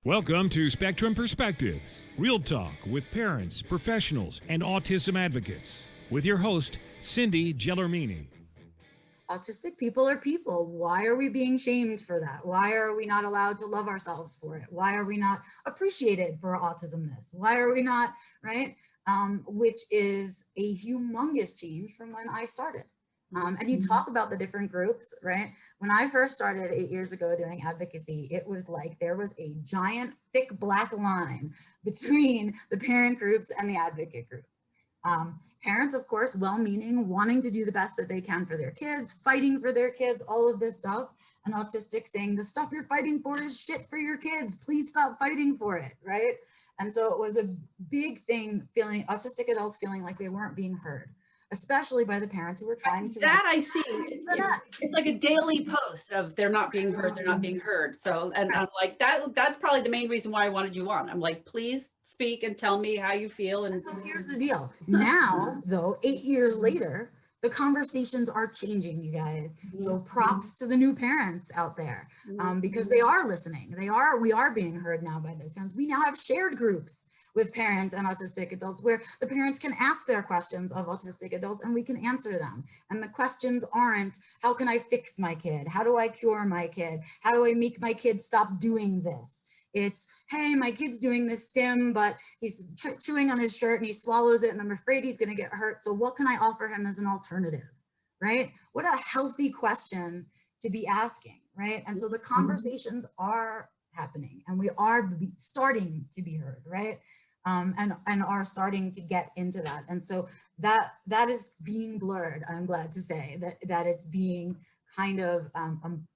Welcome to Spectrum Perspectives, real talk with parents, professionals, and autism advocates. With your host, Cindy Gellermini. Autistic people are people. Why are we being shamed for that? Why are we not allowed to love ourselves for it? Why are we not appreciated for our autismness? Why are we not, right? Which is a humongous change from when I started. And you talk about the different groups, right? When I first started 8 years ago doing advocacy, it was like there was a giant, thick black line between the parent groups and the advocate groups. Parents, of course, well-meaning, wanting to do the best that they can for their kids, fighting for their kids, all of this stuff. And autistic saying, the stuff you're fighting for is shit for your kids. Please stop fighting for it, right? And so it was a big thing, autistic adults feeling like they weren't being heard, especially by the parents who were trying to— That I see. It's like a daily post of they're not being heard, they're not being heard. So, and I'm like, that's probably the main reason why I wanted you on. I'm like, please speak and tell me how you feel. And so here's the deal. Now, though, 8 years later, the conversations are changing, you guys. So props to the new parents out there, because they are listening. We are being heard now by those parents. We now have shared groups with parents and autistic adults where the parents can ask their questions of autistic adults and we can answer them. And the questions aren't, how can I fix my kid? How do I cure my kid? How do I make my kid stop doing this? It's, hey, my kid's doing this stim, but he's chewing on his shirt and he swallows it and I'm afraid he's going to get hurt. So what can I offer him as an alternative, right? What a healthy question to be asking, right? And so the conversations are happening and we are starting to be heard, right? And are starting to get into that. And so that is being blurred, I'm glad to say, that it's being kind of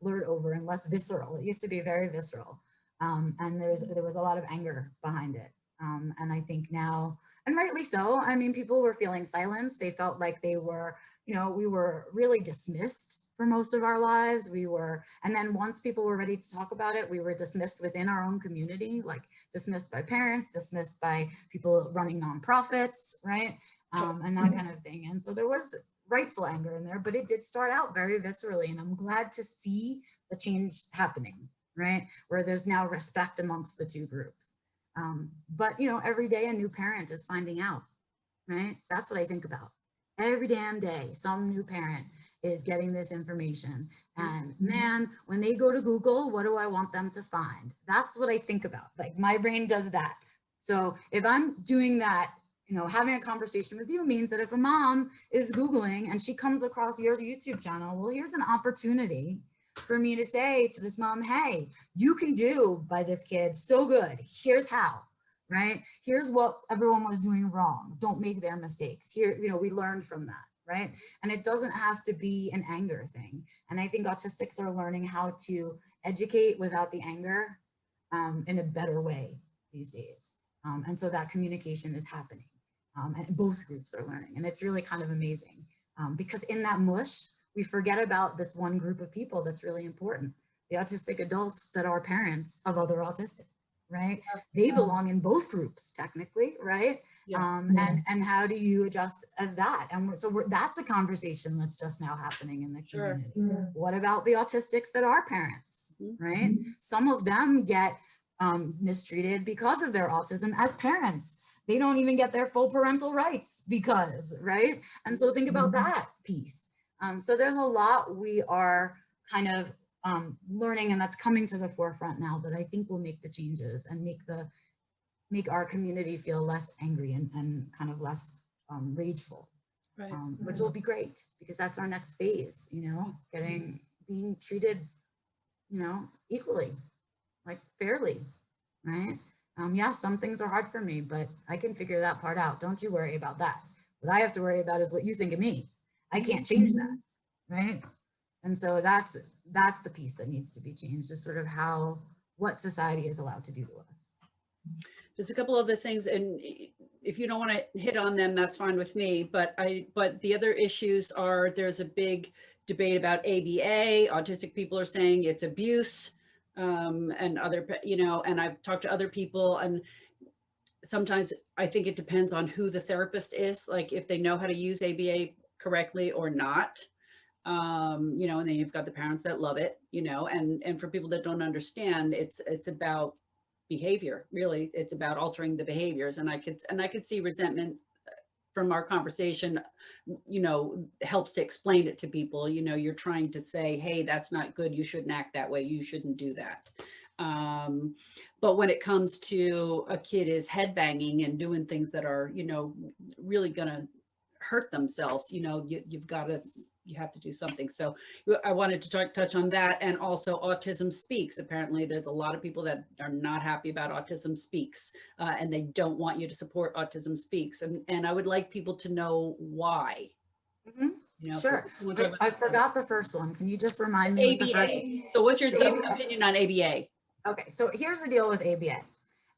blurred over and less visceral. It used to be very visceral. And there was a lot of anger behind it. And I think now, and rightly so, I mean, people were feeling silenced. They felt like they were, we were really dismissed for most of our lives. And then once people were ready to talk about it, we were dismissed within our own community, like dismissed by parents, dismissed by people running nonprofits, right? And that kind of thing. And so there was rightful anger in there, but it did start out very viscerally. And I'm glad to see the change happening, right? Where there's now respect amongst the two groups. But, every day a new parent is finding out, right? That's what I think about. Every damn day, some new parent is getting this information. And man, when they go to Google, what do I want them to find? That's what I think about. Like my brain does that. So if I'm doing that, having a conversation with you means that if a mom is Googling and she comes across your YouTube channel, well, here's an opportunity for me to say to this mom, hey, you can do by this kid so good. Here's how, right? Here's what everyone was doing wrong. Don't make their mistakes. Here, we learned from that, right? And it doesn't have to be an anger thing. And I think autistics are learning how to educate without the anger in a better way these days. And so that communication is happening. And both groups are learning. And it's really kind of amazing because in that mush, we forget about this one group of people that's really important. The autistic adults that are parents of other autistics, right? They belong in both groups technically, right? Yeah. And how do you adjust as that? And so that's a conversation that's just now happening in the community. Sure. What about the autistics that are parents, right? Some of them get mistreated because of their autism as parents. They don't even get their full parental rights because, right? And so think about that piece. So there's a lot we are kind of learning, and that's coming to the forefront now that I think will make the changes and make our community feel less angry and kind of less rageful, right. Which will be great because that's our next phase, being treated, equally, like fairly, right? Yeah, some things are hard for me, but I can figure that part out. Don't you worry about that. What I have to worry about is what you think of me. I can't change that, right? And so that's the piece that needs to be changed, is sort of what society is allowed to do to us. There's a couple other things, and if you don't want to hit on them, that's fine with me. But the other issues are, there's a big debate about ABA. Autistic people are saying it's abuse, and other, and I've talked to other people, and sometimes I think it depends on who the therapist is, like if they know how to use ABA correctly or not. And then you've got the parents that love it, and for people that don't understand, it's about behavior. Really, it's about altering the behaviors. And I could see resentment from our conversation, helps to explain it to people. You're trying to say, hey, that's not good. You shouldn't act that way. You shouldn't do that. But when it comes to a kid is headbanging and doing things that are, really gonna hurt themselves, you have to do something. So I wanted to touch on that. And also Autism Speaks. Apparently there's a lot of people that are not happy about Autism Speaks, and they don't want you to support Autism Speaks. And I would like people to know why. Sure. I forgot the first one. Can you just remind me what the first? So what's your opinion on ABA? Okay, so here's the deal with ABA.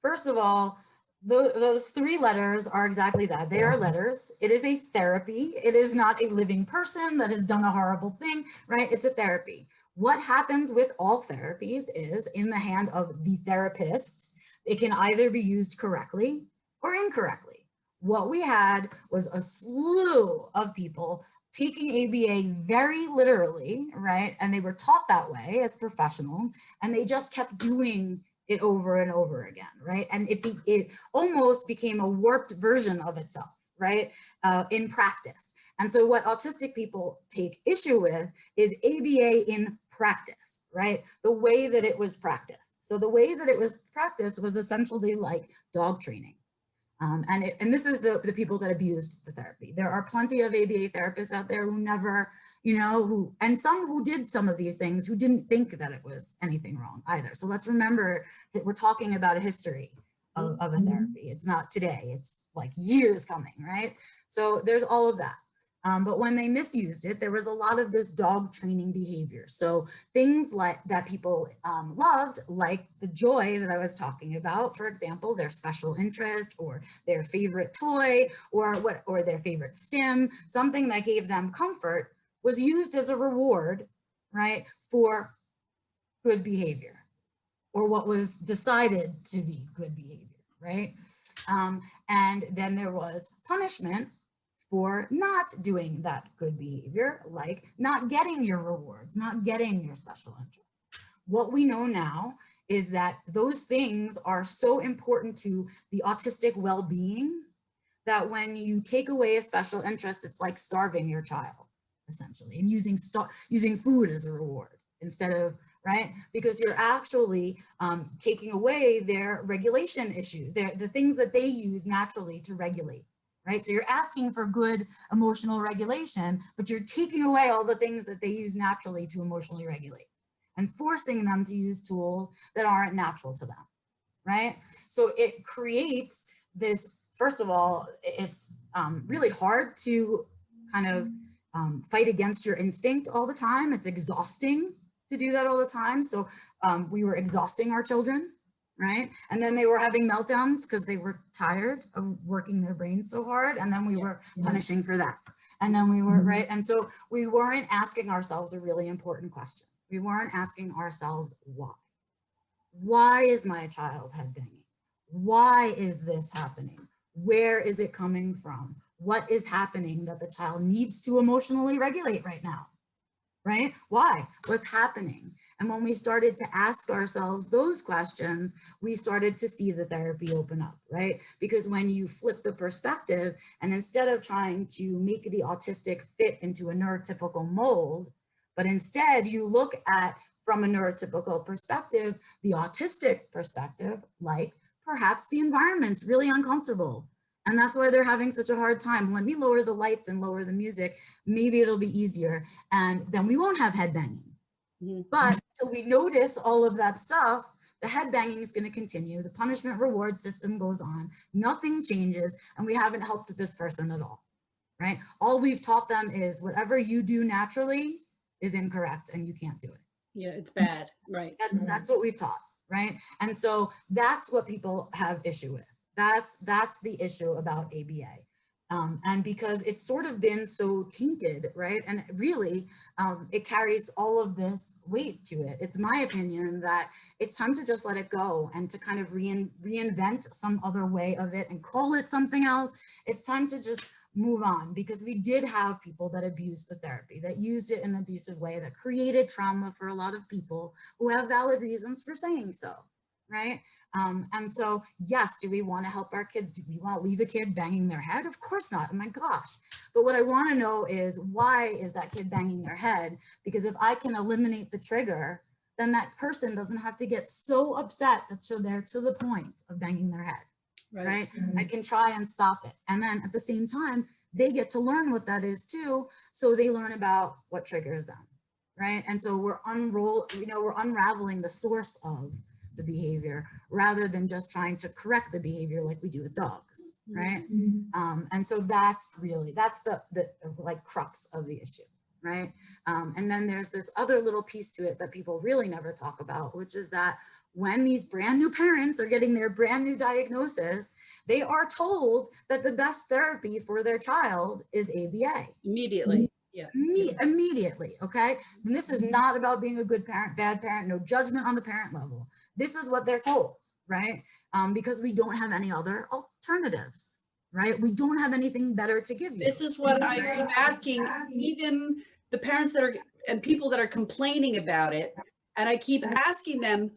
First of all, those 3 letters are exactly that. They are letters. It is a therapy. It is not a living person that has done a horrible thing, right? It's a therapy. What happens with all therapies is, in the hand of the therapist, it can either be used correctly or incorrectly. What we had was a slew of people taking ABA very literally, right? And they were taught that way as professionals, and they just kept doing it over and over again, right? And it almost became a warped version of itself, right? In practice. And so what autistic people take issue with is ABA in practice, right? The way that it was practiced. So the way that it was practiced was essentially like dog training. And this is the people that abused the therapy. There are plenty of ABA therapists out there who never, and some who did some of these things who didn't think that it was anything wrong either. So let's remember that we're talking about a history of a therapy. It's not today, it's like years coming, right? So there's all of that. But when they misused it, there was a lot of this dog training behavior. So things like that people loved, like the joy that I was talking about, for example, their special interest or their favorite toy or their favorite stim, something that gave them comfort, was used as a reward, right, for good behavior, or what was decided to be good behavior, right? And then there was punishment for not doing that good behavior, like not getting your rewards, not getting your special interest. What we know now is that those things are so important to the autistic well-being that when you take away a special interest, it's like starving your child, essentially, and using food as a reward instead of, right? Because you're actually taking away their regulation issue, the things that they use naturally to regulate. Right? So you're asking for good emotional regulation, but you're taking away all the things that they use naturally to emotionally regulate and forcing them to use tools that aren't natural to them, right? So it creates this, first of all, it's really hard to kind of fight against your instinct all the time. It's exhausting to do that all the time. So we were exhausting our children, right? And then they were having meltdowns because they were tired of working their brains so hard. And then we were punishing for that. And then we were, right? And so we weren't asking ourselves a really important question. We weren't asking ourselves why. Why is my child headbanging? Why is this happening? Where is it coming from? What is happening that the child needs to emotionally regulate right now? Right? Why? What's happening? And when we started to ask ourselves those questions, we started to see the therapy open up, right? Because when you flip the perspective and instead of trying to make the autistic fit into a neurotypical mold, but instead you look at, from a neurotypical perspective, the autistic perspective, like perhaps the environment's really uncomfortable. And that's why they're having such a hard time. Let me lower the lights and lower the music. Maybe it'll be easier. And then we won't have headbanging. But till we notice all of that stuff, the headbanging is going to continue. The punishment reward system goes on. Nothing changes. And we haven't helped this person at all, right? All we've taught them is whatever you do naturally is incorrect and you can't do it. Yeah, it's bad, right? That's what we've taught, right? And so that's what people have issue with. That's the issue about ABA. And because it's sort of been so tainted, right? And really, it carries all of this weight to it. It's my opinion that it's time to just let it go and to kind of reinvent some other way of it and call it something else. It's time to just move on, because we did have people that abused the therapy, that used it in an abusive way, that created trauma for a lot of people who have valid reasons for saying so, right? And so, yes, do we want to help our kids? Do we want to leave a kid banging their head? Of course not. Oh my gosh. But what I want to know is, why is that kid banging their head? Because if I can eliminate the trigger, then that person doesn't have to get so upset that they're to the point of banging their head, right? I can try and stop it. And then at the same time, they get to learn what that is too. So they learn about what triggers them, right? And so we're unraveling the source of the behavior rather than just trying to correct the behavior like we do with dogs, right? And so that's the like crux of the issue, right? And then there's this other little piece to it that people really never talk about, which is that when these brand new parents are getting their brand new diagnosis, they are told that the best therapy for their child is ABA. Immediately. Yeah. Immediately. Okay. And this is not about being a good parent, bad parent, no judgment on the parent level. This is what they're told, right? Because we don't have any other alternatives, right? We don't have anything better to give you. This is what I keep asking, even the parents that are, and people that are complaining about it. And I keep asking them,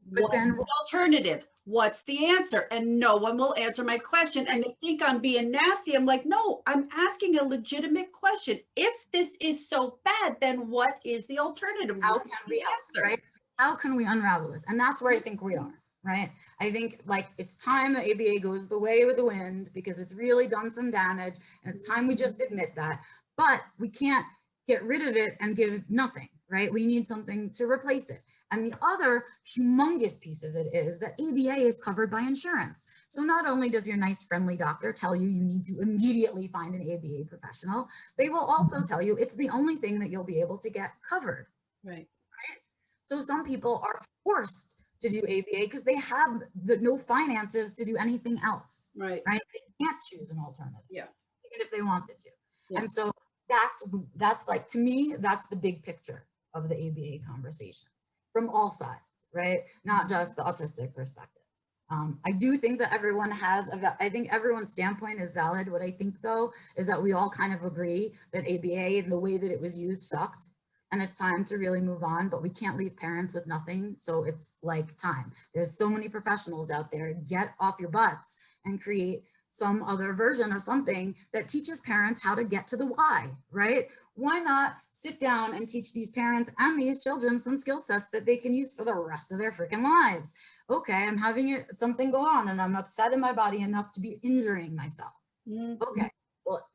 what's the alternative? What's the answer? And no one will answer my question. And they think I'm being nasty. I'm like, no, I'm asking a legitimate question. If this is so bad, then what is the alternative? How can we help, right? How can we unravel this? And that's where I think we are, right? I think like it's time that ABA goes the way of the wind because it's really done some damage, and it's time we just admit that. But we can't get rid of it and give nothing, right? We need something to replace it. And the other humongous piece of it is that ABA is covered by insurance. So not only does your nice friendly doctor tell you you need to immediately find an ABA professional, they will also tell you it's the only thing that you'll be able to get covered. Right. So some people are forced to do ABA because they have no finances to do anything else. Right. Right. They can't choose an alternative. Yeah. Even if they wanted to. Yeah. And so that's like, to me, that's the big picture of the ABA conversation from all sides, right? Not just the autistic perspective. I do think that I think everyone's standpoint is valid. What I think though, is that we all kind of agree that ABA and the way that it was used sucked. And it's time to really move on, but we can't leave parents with nothing. So it's like time. There's so many professionals out there. Get off your butts and create some other version of something that teaches parents how to get to the why, right? Why not sit down and teach these parents and these children some skill sets that they can use for the rest of their freaking lives? Okay, I'm having something go on and I'm upset in my body enough to be injuring myself. Okay. Well,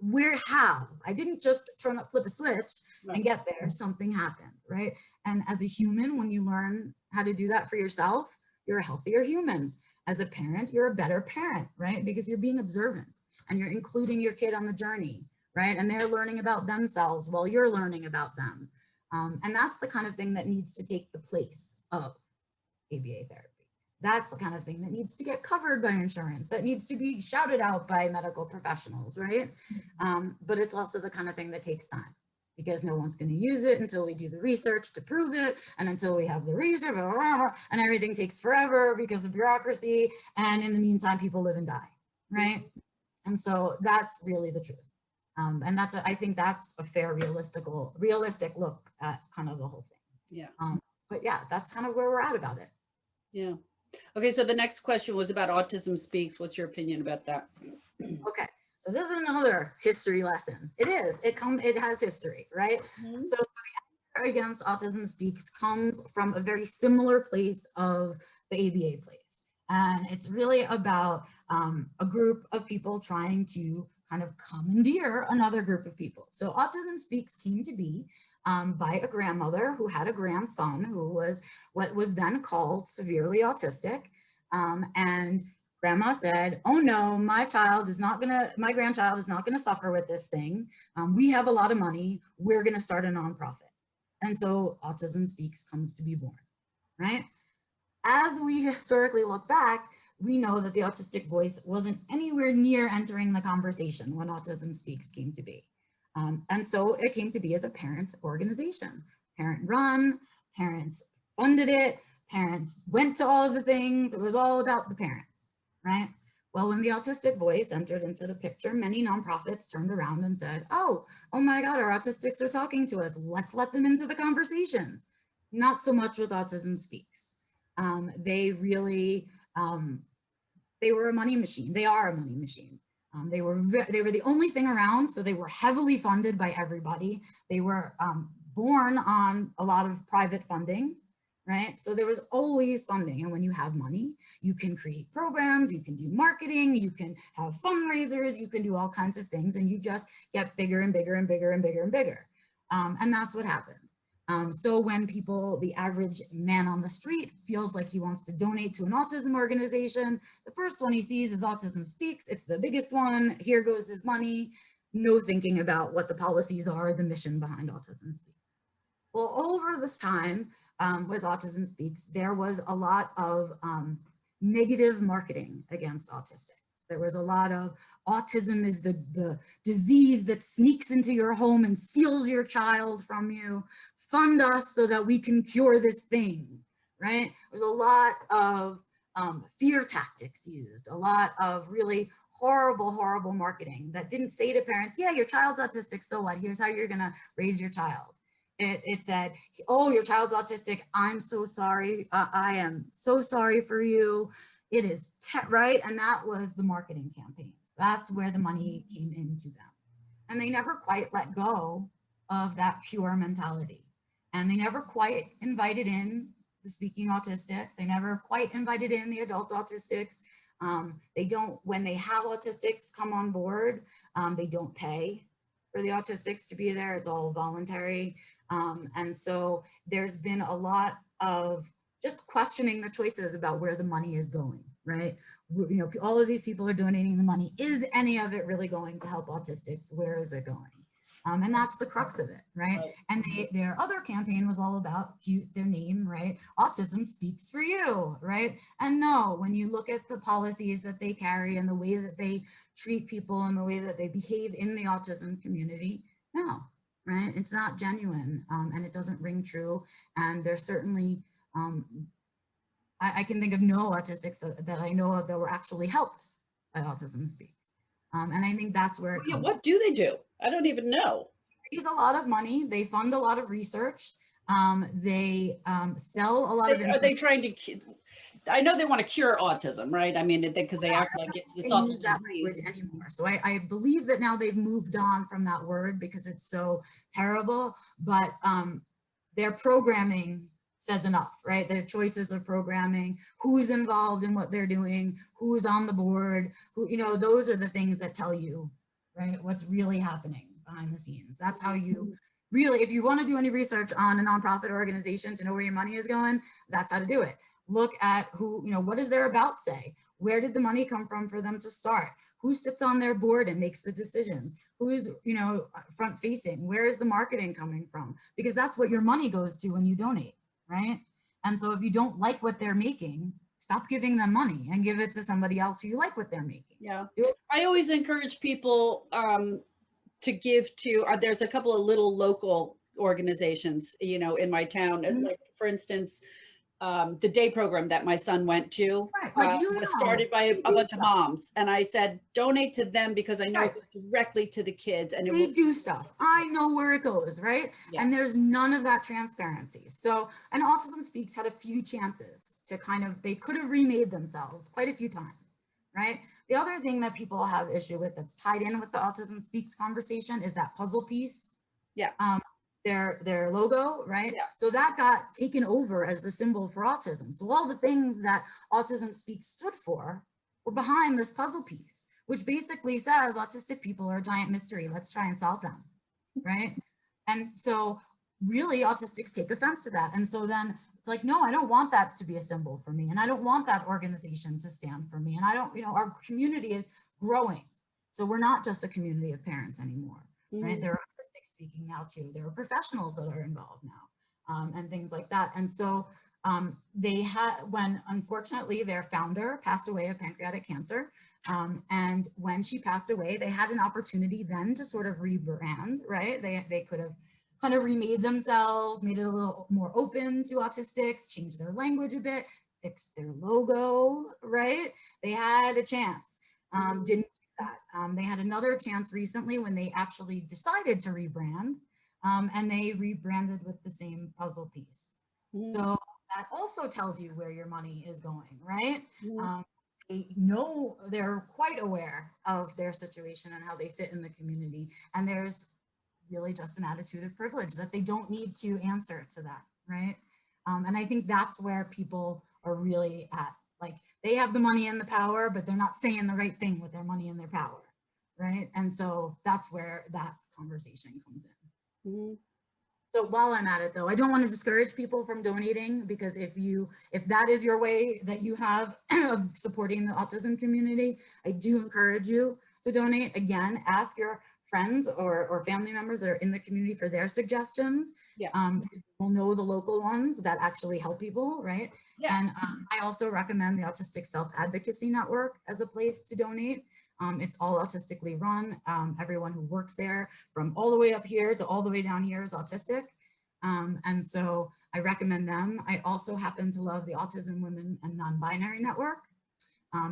how? I didn't just flip a switch and get there. Something happened, right? And as a human, when you learn how to do that for yourself, you're a healthier human. As a parent, you're a better parent, right? Because you're being observant and you're including your kid on the journey, right? And they're learning about themselves while you're learning about them. And that's the kind of thing that needs to take the place of ABA therapy. That's the kind of thing that needs to get covered by insurance, that needs to be shouted out by medical professionals, right? But it's also the kind of thing that takes time because no one's going to use it until we do the research to prove it. And until we have the research, blah, blah, blah, and everything takes forever because of bureaucracy. And in the meantime, people live and die, right? And so that's really the truth. And I think that's a fair, realistic look at kind of the whole thing. Yeah. But yeah, that's kind of where we're at about it. Yeah. Okay, so the next question was about Autism Speaks. What's your opinion about that? Okay, so this is another history lesson. It has history, right? So the anger against Autism Speaks comes from a very similar place of the ABA place. And it's really about a group of people trying to kind of commandeer another group of people. So Autism Speaks came to be by a grandmother who had a grandson who was what was then called severely autistic. And grandma said, oh no, my grandchild is not gonna suffer with this thing. We have a lot of money, we're gonna start a nonprofit. And so Autism Speaks comes to be born, right? As we historically look back, we know that the autistic voice wasn't anywhere near entering the conversation when Autism Speaks came to be. And so it came to be as a parent organization, parent run, parents funded it, parents went to all of the things. It was all about the parents, right? Well, when the autistic voice entered into the picture, many nonprofits turned around and said, oh my God, our autistics are talking to us. Let's let them into the conversation. Not so much with Autism Speaks. They really, they were a money machine. They are a money machine. They were the only thing around, so they were heavily funded by everybody. They were born on a lot of private funding, right? So there was always funding, and when you have money, you can create programs, you can do marketing, you can have fundraisers, you can do all kinds of things, and you just get bigger and bigger and bigger and bigger and bigger. And that's what happened. So when people, the average man on the street feels like he wants to donate to an autism organization, the first one he sees is Autism Speaks. It's the biggest one. Here goes his money. No thinking about what the policies are, the mission behind Autism Speaks. Well, over this time with Autism Speaks, there was a lot of negative marketing against autistics. There was a lot of autism is the disease that sneaks into your home and steals your child from you. Fund us so that we can cure this thing, right? There's a lot of fear tactics used, a lot of really horrible, horrible marketing that didn't say to parents, yeah, your child's autistic, so what? Here's how you're gonna raise your child. It said, oh, your child's autistic. I'm so sorry. I am so sorry for you. It is, right? And that was the marketing campaigns. That's where the money came into them. And they never quite let go of that pure mentality. And they never quite invited in the speaking autistics. They never quite invited in the adult autistics. They don't, when they have autistics come on board, they don't pay for the autistics to be there. It's all voluntary. And so there's been a lot of just questioning the choices about where the money is going, right? You know, all of these people are donating the money. Is any of it really going to help autistics? Where is it going? And that's the crux of it, right? And their other campaign was all about their name, right? Autism Speaks for You, right? And no, when you look at the policies that they carry and the way that they treat people and the way that they behave in the autism community, no, right? It's not genuine, and it doesn't ring true. And there's certainly, I can think of no autistics that I know of that were actually helped by Autism Speaks. And I think that's where it comes. What do they do? I don't even know. They raise a lot of money. They fund a lot of research. They sell a lot of. Are they trying to? I know they want to cure autism, right? I mean, because they act like it's this awful disease anymore. So I believe that now they've moved on from that word because it's so terrible. But their programming says enough, right? Their choices of programming, who's involved in what they're doing, who's on the board, who, you know, those are the things that tell you, right, what's really happening behind the scenes. That's how you really, if you want to do any research on a nonprofit organization to know where your money is going, that's how to do it. Look at who, you know, what does their about say? Where did the money come from for them to start? Who sits on their board and makes the decisions? Who is, you know, front facing? Where is the marketing coming from? Because that's what your money goes to when you donate, right? And so if you don't like what they're making, stop giving them money and give it to somebody else who you like what they're making. Yeah. I always encourage people to give to, there's a couple of little local organizations, you know, in my town. And like, for instance, the day program that my son went to was started by a bunch of moms. And I said, donate to them because I know it goes directly to the kids. And they do stuff. I know where it goes, right? Yeah. And there's none of that transparency. So, and Autism Speaks had a few chances to kind of, they could have remade themselves quite a few times, right? The other thing that people have issue with that's tied in with the Autism Speaks conversation is that puzzle piece. Yeah. Their logo, right? Yeah. So that got taken over as the symbol for autism. So all the things that Autism Speaks stood for were behind this puzzle piece, which basically says autistic people are a giant mystery. Let's try and solve them, right? And so really autistics take offense to that. And so then it's like, no, I don't want that to be a symbol for me. And I don't want that organization to stand for me. And I don't, you know, our community is growing. So we're not just a community of parents anymore. Right? There are autistic speaking now too. There are professionals that are involved now, and things like that. And so they had, when unfortunately their founder passed away of pancreatic cancer, and when she passed away, they had an opportunity then to sort of rebrand, right? They could have kind of remade themselves, made it a little more open to autistics, changed their language a bit, fixed their logo, right? They had a chance, didn't that. They had another chance recently when they actually decided to rebrand, and they rebranded with the same puzzle piece. So that also tells you where your money is going, right? Mhm. They know, they're quite aware of their situation and how they sit in the community. And there's really just an attitude of privilege that they don't need to answer to that, right? And I think that's where people are really at. Like they have the money and the power, but they're not saying the right thing with their money and their power, right? And so that's where that conversation comes in. Mhm. So while I'm at it though, I don't want to discourage people from donating, because if that is your way that you have of supporting the autism community, I do encourage you to donate. Again, ask your friends or family members that are in the community for their suggestions. Yeah. We'll know the local ones that actually help people, right? Yeah. And I also recommend the Autistic Self-Advocacy Network as a place to donate. It's all autistically run. Everyone who works there, from all the way up here to all the way down here, is autistic. And so I recommend them. I also happen to love the Autism Women and Non-Binary Network.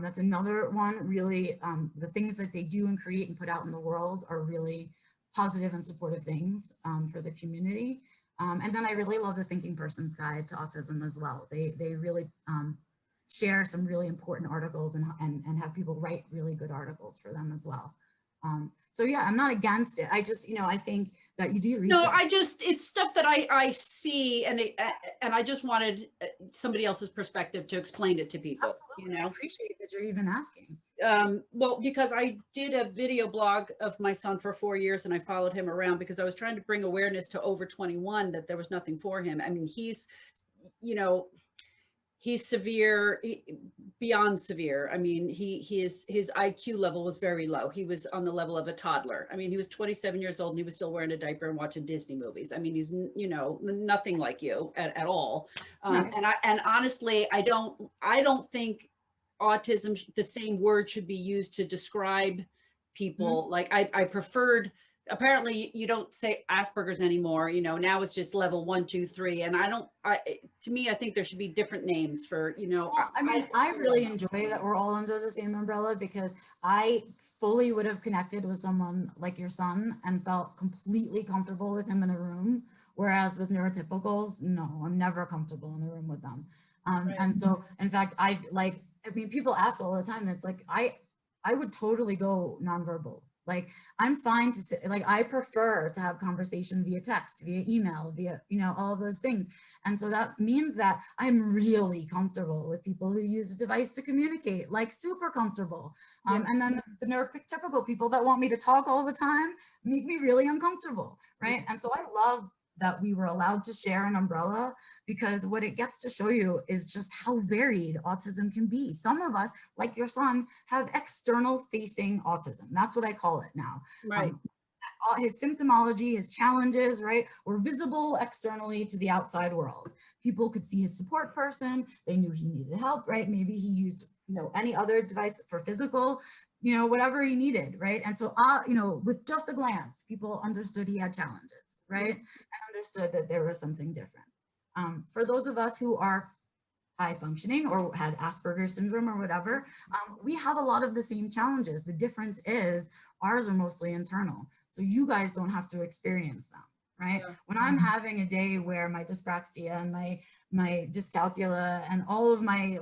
That's another one. Really, the things that they do and create and put out in the world are really positive and supportive things for the community. And then I really love the Thinking Person's Guide to Autism as well. They really share some really important articles and have people write really good articles for them as well. So yeah, I'm not against it. I just, I think that you do research. No, it's stuff that I see, and I just wanted somebody else's perspective to explain it to people. Absolutely. I appreciate that you're even asking. Well, because I did a video blog of my son for 4 years, and I followed him around because I was trying to bring awareness to over 21 that there was nothing for him. I mean, he's severe, beyond severe. I mean, his IQ level was very low. He was on the level of a toddler. I mean, he was 27 years old and he was still wearing a diaper and watching Disney movies. I mean, he's, nothing like you at all. Right. And honestly, I don't think autism, the same word should be used to describe people. Like I preferred, apparently you don't say Asperger's anymore, now it's just level 1, 2, 3. And to me, I think there should be different names for, Well, I mean, I really enjoy that we're all under the same umbrella, because I fully would have connected with someone like your son and felt completely comfortable with him in a room. Whereas with neurotypicals, no, I'm never comfortable in a room with them. Right. And so, in fact, people ask all the time, and it's like, I would totally go nonverbal. Like, I'm fine to say, like, I prefer to have conversation via text, via email, via, all of those things. And so that means that I'm really comfortable with people who use a device to communicate, like super comfortable. And then the neurotypical people that want me to talk all the time make me really uncomfortable, right? And so I love that we were allowed to share an umbrella, because what it gets to show you is just how varied autism can be. Some of us, like your son, have external facing autism. That's what I call it now. Right. His symptomology, his challenges, right, were visible externally to the outside world. People could see his support person. They knew he needed help, right? Maybe he used, any other device for physical, whatever he needed, right? And so, with just a glance, people understood he had challenges, right? And understood that there was something different. For those of us who are high functioning or had Asperger's syndrome or whatever, we have a lot of the same challenges. The difference is ours are mostly internal. So you guys don't have to experience them, right? Yeah. When I'm having a day where my dyspraxia and my dyscalculia and all of my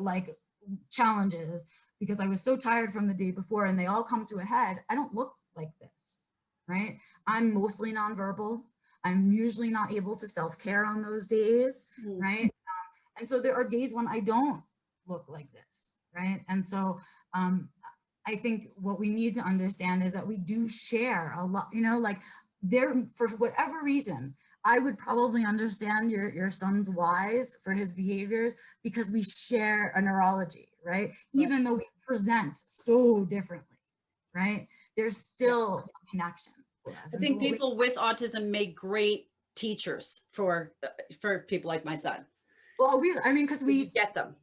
challenges, because I was so tired from the day before, and they all come to a head, I don't look like this, right? I'm mostly nonverbal. I'm usually not able to self-care on those days, right? And so there are days when I don't look like this, right? And so I think what we need to understand is that we do share a lot, for whatever reason, I would probably understand your son's whys for his behaviors, because we share a neurology, right? Even though we present so differently, right? There's still a connection for us. I think people with autism make great teachers for people like my son. Well, because we get them.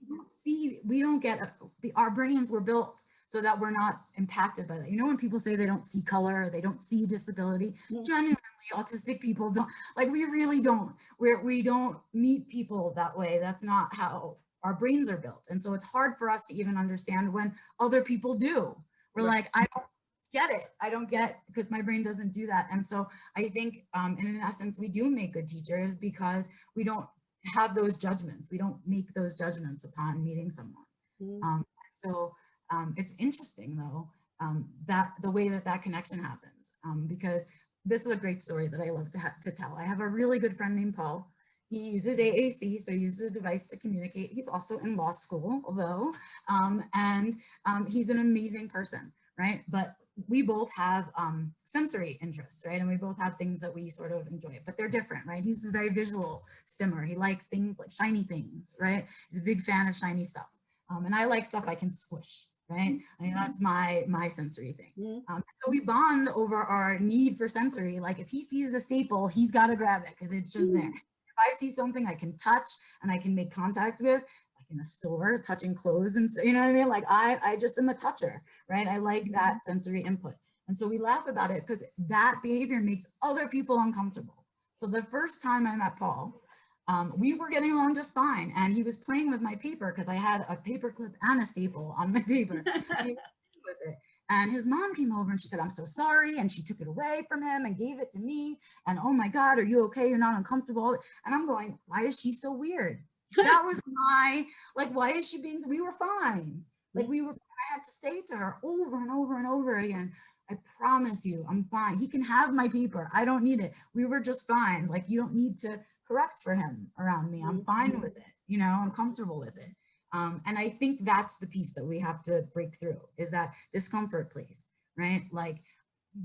Our brains were built so that we're not impacted by that. When people say they don't see color, they don't see disability, genuinely autistic people don't, we really don't. We don't meet people that way. That's not how our brains are built. And so it's hard for us to even understand when other people do. We're like, I don't get it. I don't get, because my brain doesn't do that. And so I think in essence, we do make good teachers, because we don't have those judgments. We don't make those judgments upon meeting someone. So it's interesting though, that the way that connection happens, because this is a great story that I love to tell. I have a really good friend named Paul. He uses AAC, so he uses a device to communicate. He's also in law school, although, and he's an amazing person, right? But we both have sensory interests, right? And we both have things that we sort of enjoy, but they're different, right? He's a very visual stimmer. He likes things like shiny things, right? He's a big fan of shiny stuff. And I like stuff I can squish, right? I mean, that's my sensory thing. So we bond over our need for sensory. Like if he sees a staple, he's got to grab it because it's just there. If I see something I can touch and I can make contact with, like in a store, touching clothes and you know what I mean? Like I just am a toucher, right? I like that sensory input. And so we laugh about it because that behavior makes other people uncomfortable. So the first time I met Paul, we were getting along just fine. And he was playing with my paper because I had a paper clip and a staple on my paper. And his mom came over and she said, "I'm so sorry." And she took it away from him and gave it to me. And oh my God, are you okay? You're not uncomfortable. And I'm going, why is she so weird? That was like, why is she being, we were fine. Like I had to say to her over and over and over again, I promise you, I'm fine. He can have my paper. I don't need it. We were just fine. Like, you don't need to correct for him around me. I'm fine with it. You know, I'm comfortable with it. And I think that's the piece that we have to break through, is that discomfort place, right? Like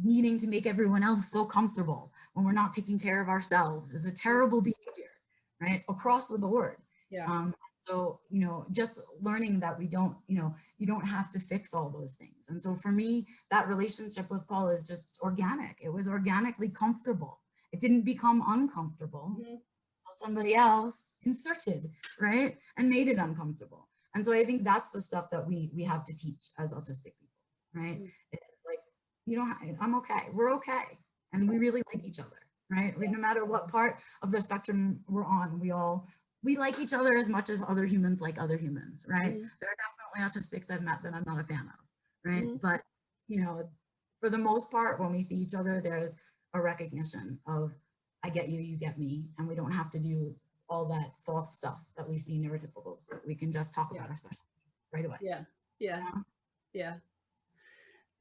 needing to make everyone else so comfortable when we're not taking care of ourselves is a terrible behavior, right? Across the board. Yeah. So, you know, just learning that we don't, you know, you don't have to fix all those things. And so for me, that relationship with Paul is just organic. It was organically comfortable. It didn't become uncomfortable. Somebody else inserted, right? And made it uncomfortable. And so I think that's the stuff that we have to teach as autistic people, right? It's like, you know, I'm okay. We're okay. And we really like each other, right? No matter what part of the spectrum we're on, we like each other as much as other humans like other humans, right? There are definitely autistics I've met that I'm not a fan of, right? But, you know, for the most part, when we see each other, there's a recognition of, I get you, you get me, and we don't have to do all that false stuff that we see neurotypicals do. We can just talk about our special right away. Yeah.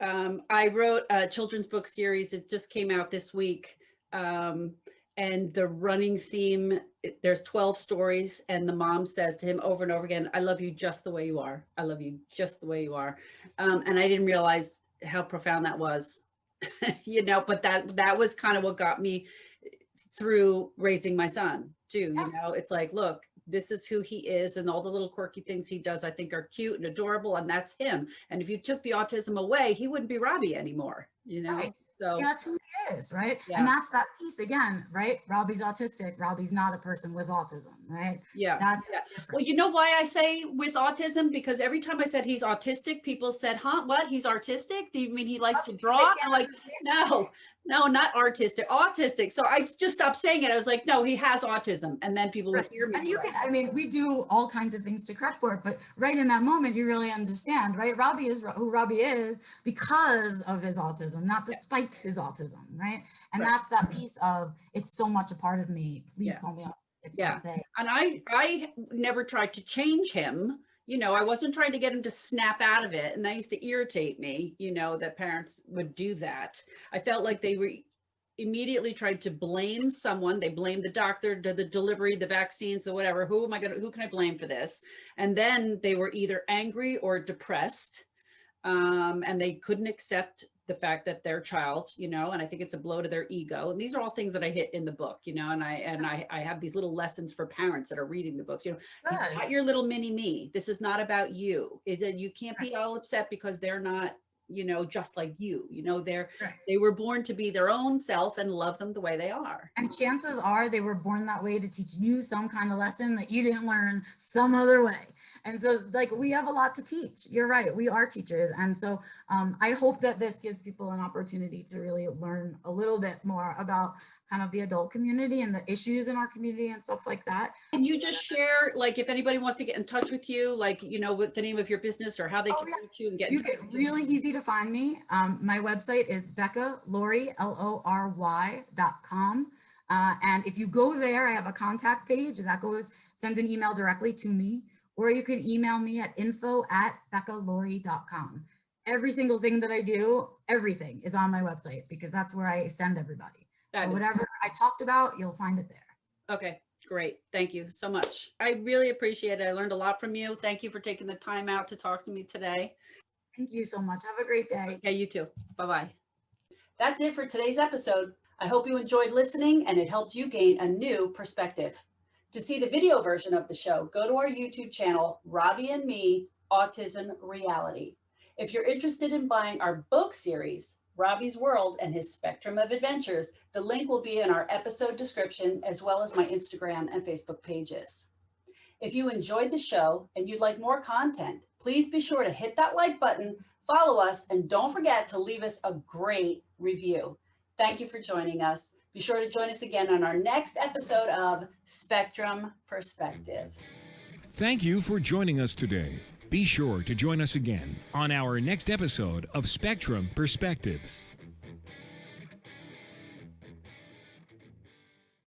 I wrote a children's book series. It just came out this week. And the running theme, there's 12 stories, and the mom says to him over and over again, "I love you just the way you are. I love you just the way you are." And I didn't realize how profound that was, you know, but that was kind of what got me through raising my son too. You know, it's like, look, this is who he is, and all the little quirky things he does, I think are cute and adorable, and that's him. And if you took the autism away, he wouldn't be Robbie anymore, you know? Right. So yeah, that's who he is, right? And that's that piece again, right? Robbie's autistic. Robbie's not a person with autism, right? That's well, you know why I say with autism? Because every time I said he's autistic, people said, "Huh? What? He's artistic? Do you mean he likes to draw?" I'm like, no, not artistic, autistic. So I just stopped saying it. I was like, no, he has autism. And then people would hear me. And you can, I mean, we do all kinds of things to correct for it, but right in that moment, you really understand, right? Robbie is who Robbie is because of his autism, not despite his autism, right? And that's that piece of, it's so much a part of me. Please call me autistic. And I never tried to change him. You know, I wasn't trying to get him to snap out of it. And that used to irritate me, you know, that parents would do that. I felt like they were immediately tried to blame someone. They blamed the doctor, the delivery, the vaccines, the whatever. Who can I blame for this? And then they were either angry or depressed. And they couldn't accept the fact that their child, you know, and I think it's a blow to their ego. And these are all things that I hit in the book, you know, and I have these little lessons for parents that are reading the books, you know, you've got your little mini me. This is not about you. You can't be all upset because they're not, you know, just like you know, they were born to be their own self, and love them the way they are. And chances are they were born that way to teach you some kind of lesson that you didn't learn some other way. And so, like, we have a lot to teach. You're right. We are teachers. And so I hope that this gives people an opportunity to really learn a little bit more about kind of the adult community and the issues in our community and stuff like that. Can you just share, like, if anybody wants to get in touch with you, like, you know, with the name of your business or how they can reach you and get in touch with you? Really easy to find me. My website is Becca Lory, Lory.com. And if you go there, I have a contact page that sends an email directly to me, or you can email me at info@beccalory.com. Every single thing that I do, everything is on my website because that's where I send everybody. So whatever I talked about, you'll find it there. Okay, great. Thank you so much. I really appreciate it. I learned a lot from you. Thank you for taking the time out to talk to me today. Thank you so much. Have a great day. Okay, you too. Bye-bye. That's it for today's episode. I hope you enjoyed listening and it helped you gain a new perspective. To see the video version of the show, go to our YouTube channel, Robbie and Me, Autism Reality. If you're interested in buying our book series, Robbie's World and His Spectrum of Adventures, the link will be in our episode description as well as my Instagram and Facebook pages. If you enjoyed the show and you'd like more content, please be sure to hit that like button, follow us, and don't forget to leave us a great review. Thank you for joining us. Be sure to join us again on our next episode of Spectrum Perspectives. Thank you for joining us today. Be sure to join us again on our next episode of Spectrum Perspectives.